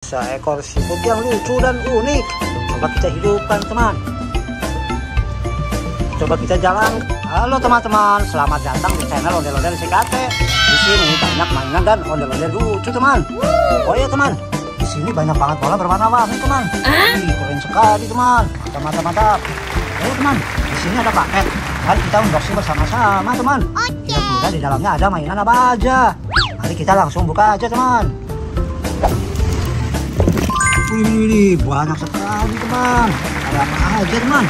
Seekor siput yang lucu dan unik. Coba kita hidupkan, teman. Coba kita jalan. Halo teman-teman, selamat datang di channel Ondel-Ondel CKT. Di sini banyak mainan dan ondel-ondel lucu, teman. Oh ya, teman. Di sini banyak banget bola berwarna-warni, teman. Keren sekali, teman. Mantap. Ayo, teman. Di sini ada paket. Mari kita unboxing bersama-sama, teman. Kira-kira di dalamnya ada mainan apa aja. Mari kita langsung buka aja, teman. Wih, banyak sekali, teman. Ada apa aja, teman?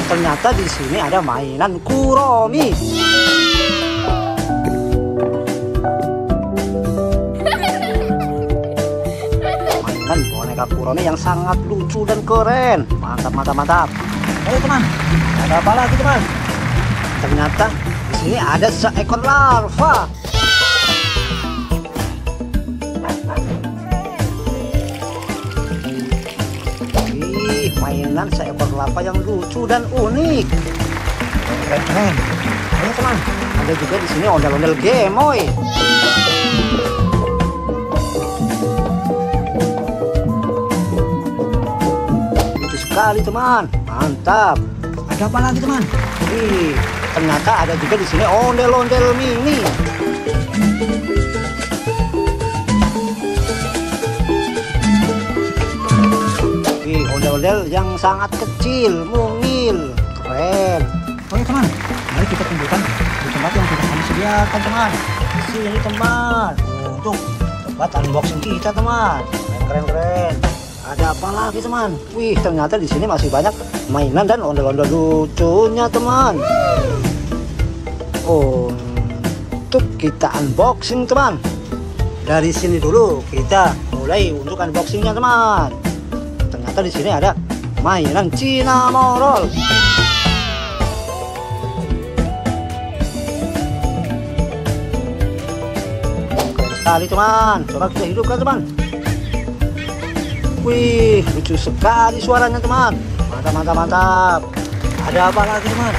Ternyata di sini ada mainan Kuromi. Mainan boneka Kuromi yang sangat lucu dan keren. Mantap. Ayo, teman. Ada apa lagi, teman? Ternyata di sini ada seekor larva. Mainan seekor larva yang lucu dan unik. Keren. Ayo, teman. Ada juga di sini ondel-ondel Gemoy. Lucu sekali, teman. Mantap. Ada apa lagi, teman? Ternyata ada juga di sini ondel-ondel mini. Ondel-ondel yang sangat kecil, mungil, keren. Oke, teman, mari kita kumpulkan di tempat yang sudah kami sediakan, teman. Di sini, teman, untuk tempat unboxing kita, teman. Keren. Ada apa lagi, teman? Wih, ternyata di sini masih banyak mainan dan ondel-ondel lucunya, teman. Untuk kita unboxing, teman. Dari sini dulu kita mulai untuk unboxingnya, teman. Ternyata di sini ada mainan Cinnamoroll. Keren sekali, teman. Coba kita hidupkan, teman. Wih, lucu sekali suaranya, teman. Mantap. Ada apa lagi, teman?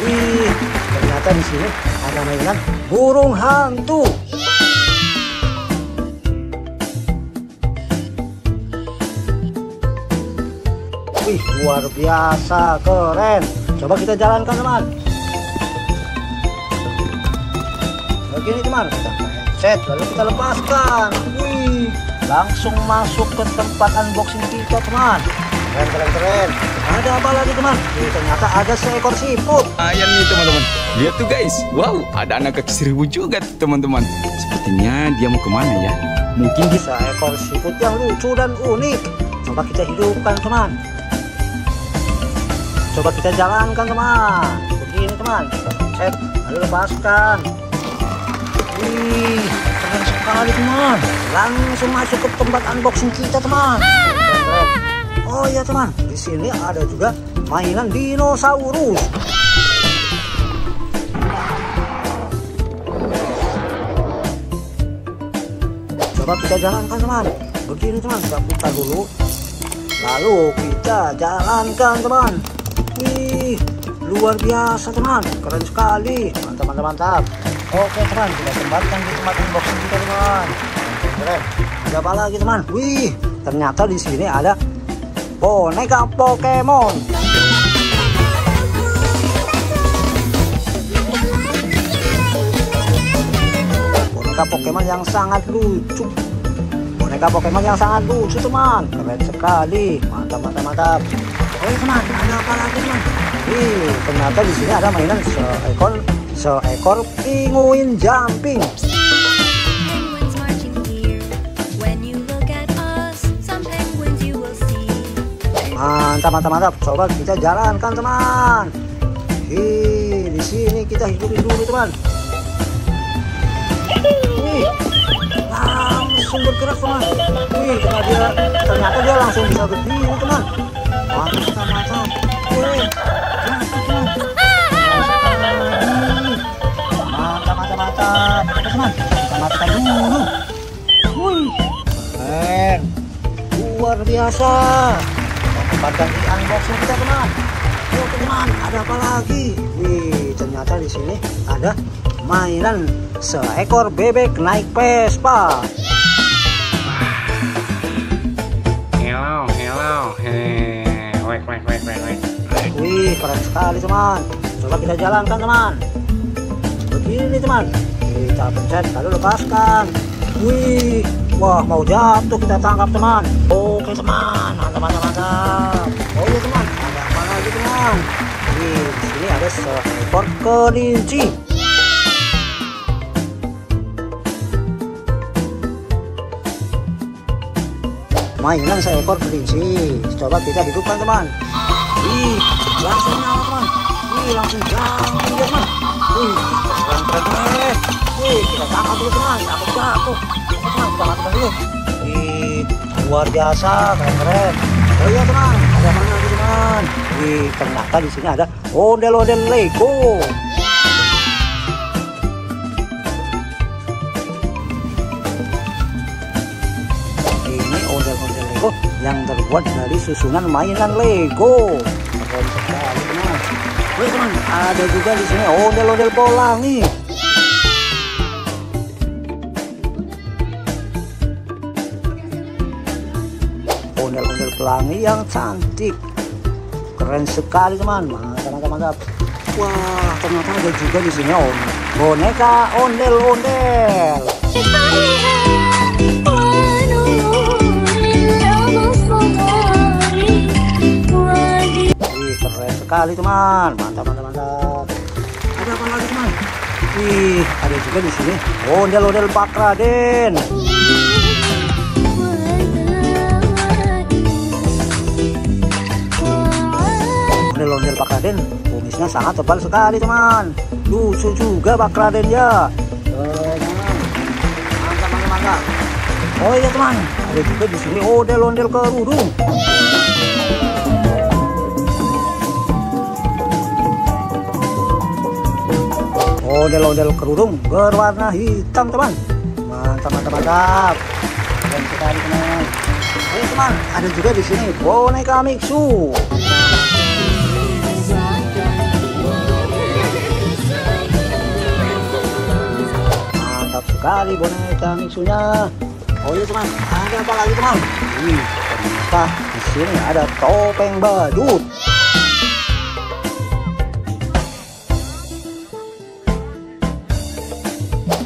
Wih, ternyata di sini ada mainan burung hantu. Wih, luar biasa, keren. Coba kita jalankan, teman. Begini, teman. Kita set, lalu kita lepaskan. Wih, langsung masuk ke tempat unboxing kita, teman. Keren. Ada apa lagi, teman? Ternyata ada seekor siput. Ayan nih, teman-teman. Lihat tuh, guys. Wow, ada anak kaki seribu juga, teman-teman. Sepertinya dia mau kemana ya? Mungkin dia seekor siput yang lucu dan unik. Coba kita hidupkan, teman. Coba kita jalankan, teman. Begini, teman. Kita set, lalu lepaskan. Wih, keren sekali, teman. Langsung masuk ke tempat unboxing kita, teman. Keren. Oh iya, teman. Di sini ada juga mainan dinosaurus. Coba kita jalankan, teman. Begini, teman. Kita buka dulu. Lalu kita jalankan, teman. Wih, luar biasa, teman. Keren sekali. Mantap. Oke, teman, kita tempatkan di tempat unboxing kita, teman. Keren. Ada apa lagi, teman? Wih, ternyata di sini ada boneka Pokemon. Boneka Pokemon yang sangat lucu. Teman. Keren sekali. Mantap. Oke, teman, ada apa lagi, teman? Ternyata di sini ada mainan seekor penguin jumping. Mantap. Coba kita jalankan, teman. Di sini kita hidupin dulu, teman. Langsung bergerak, teman. Ternyata dia langsung bisa berdiri, teman. Mantap. Mantap. Oke, teman, kita matikan dulu. Wih, keren. Luar biasa. Tempatkan di unboxing kita, teman. Oke, teman, ada apa lagi? Wih, ternyata di sini ada mainan seekor bebek naik Vespa. Wih, keren sekali teman. Coba kita jalankan teman. Begini teman. Kita pencet lalu lepaskan. Wih, wah mau jatuh, kita tangkap teman. Oke teman, mantap. Oh iya teman, ada apa lagi teman? Wih, di sini ada seekor kelinci. Mainan seekor kelinci. Coba kita hidupkan teman. Wih, langsung nyala teman. Wih, langsung jatuh dia teman. Wih, keren. Wih, kita tangkap dulu teman. Jatuh. Teman, kita matikan dulu. Wih, luar biasa, keren. Oh iya teman, ada apa lagi teman? Wih, ternyata di sini ada ondel-ondel Lego. Ini ondel-ondel Lego yang terbuat dari susunan mainan Lego. Keren sekali teman. Wih teman, ada juga di sini ondel-ondel pelangi. Ondel-ondel pelangi yang cantik, keren sekali teman. Mantap. Wah, ternyata ada juga di sini boneka ondel-ondel. Wih, keren sekali teman. Mantap. Ada apa lagi teman? Wih, ada juga di sini ondel-ondel Pak Raden. Ondel-ondel Pak Raden kumisnya sangat tebal sekali teman. Lucu juga Pak Raden ya. Mantap. Oh iya teman, ada juga di sini ondel-ondel kerudung. Ondel-ondel kerudung berwarna hitam teman. Mantap. Keren sekali teman. Oh iya teman, ada juga di sini boneka Mixu. Sekali boneka Mixunya. Oh iya teman, ada apa lagi teman? Wih, ternyata di sini ada topeng badut.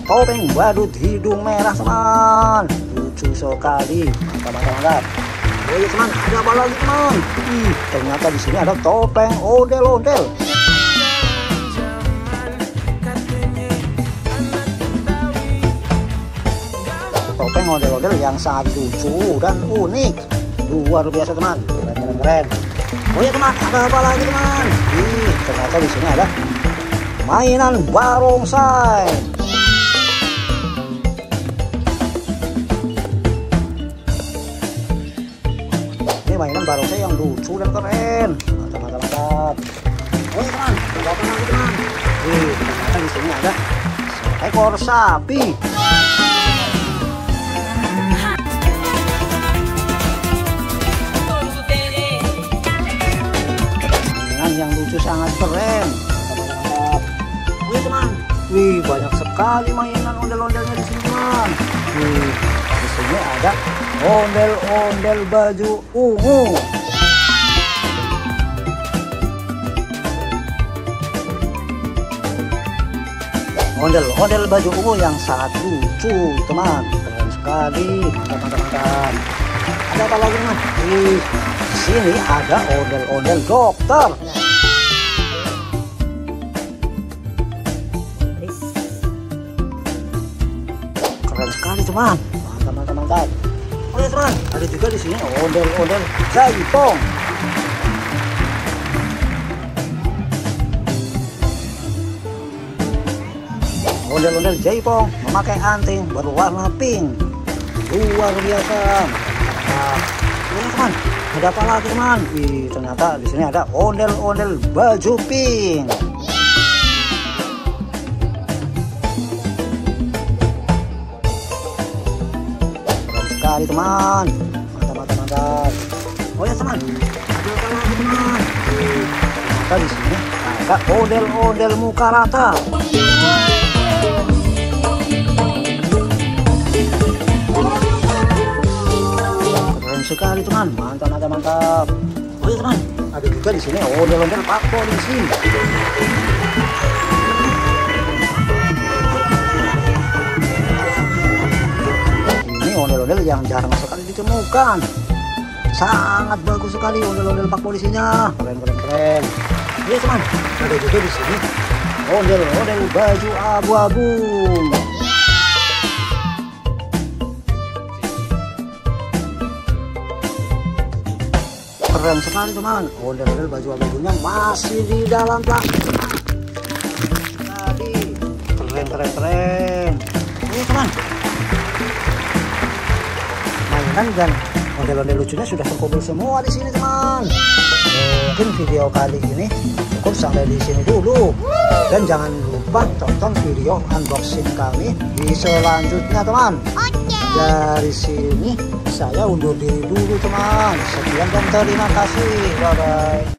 Topeng badut hidung merah teman, lucu sekali. Mantap. Oh iya teman, ada apa lagi teman? Wih, ternyata di sini ada topeng ondel-ondel. Topeng ondel-ondel yang sangat lucu dan unik, luar biasa teman. Keren. Oh ya teman, ada apa lagi teman? Ternyata di sini ada mainan barongsai. Ini mainan barongsai yang lucu dan keren. Mantap. Oh ya teman, ada apa lagi teman? Ternyata di sini ada seekor sapi. Yang lucu sangat keren. Mantap. Wih teman, banyak sekali mainan ondel-ondelnya di sini teman. Di sini ada ondel-ondel baju ungu. Ondel-ondel baju ungu yang sangat lucu teman. Keren sekali. Mantap. Ada apa lagi teman? Di sini ada ondel-ondel dokter. Keren sekali teman. Mantap. Oh ya teman, ada juga di sini ondel-ondel jaipong. Ondel-ondel jaipong memakai anting berwarna pink. Luar biasa. Ini teman, ada apa lagi teman? Ternyata di sini ada ondel-ondel baju pink. Keren sekali teman. Mantap. Oh ya teman, ada apa lagi teman? Ternyata di sini ada ondel-ondel muka rata. Sekali teman, mantap. Oh ya teman, ada juga di sini ondel-ondel Pak Polisi. Ini ondel-ondel yang jarang sekali ditemukan. Sangat bagus sekali ondel-ondel Pak Polisinya. Keren. Iya teman, ada juga di sini ondel-ondel baju abu-abu. Keren sekali teman, ondel-ondel baju abu-abunya masih di dalam plastik. Keren. Ini teman, mainan dan ondel-ondel lucunya sudah terkumpul semua di sini teman. Mungkin video kali ini cukup sampai di sini dulu. Dan jangan lupa tonton video unboxing kami di selanjutnya teman. Dari sini saya undur diri dulu teman. Sekian dan terima kasih. Bye bye.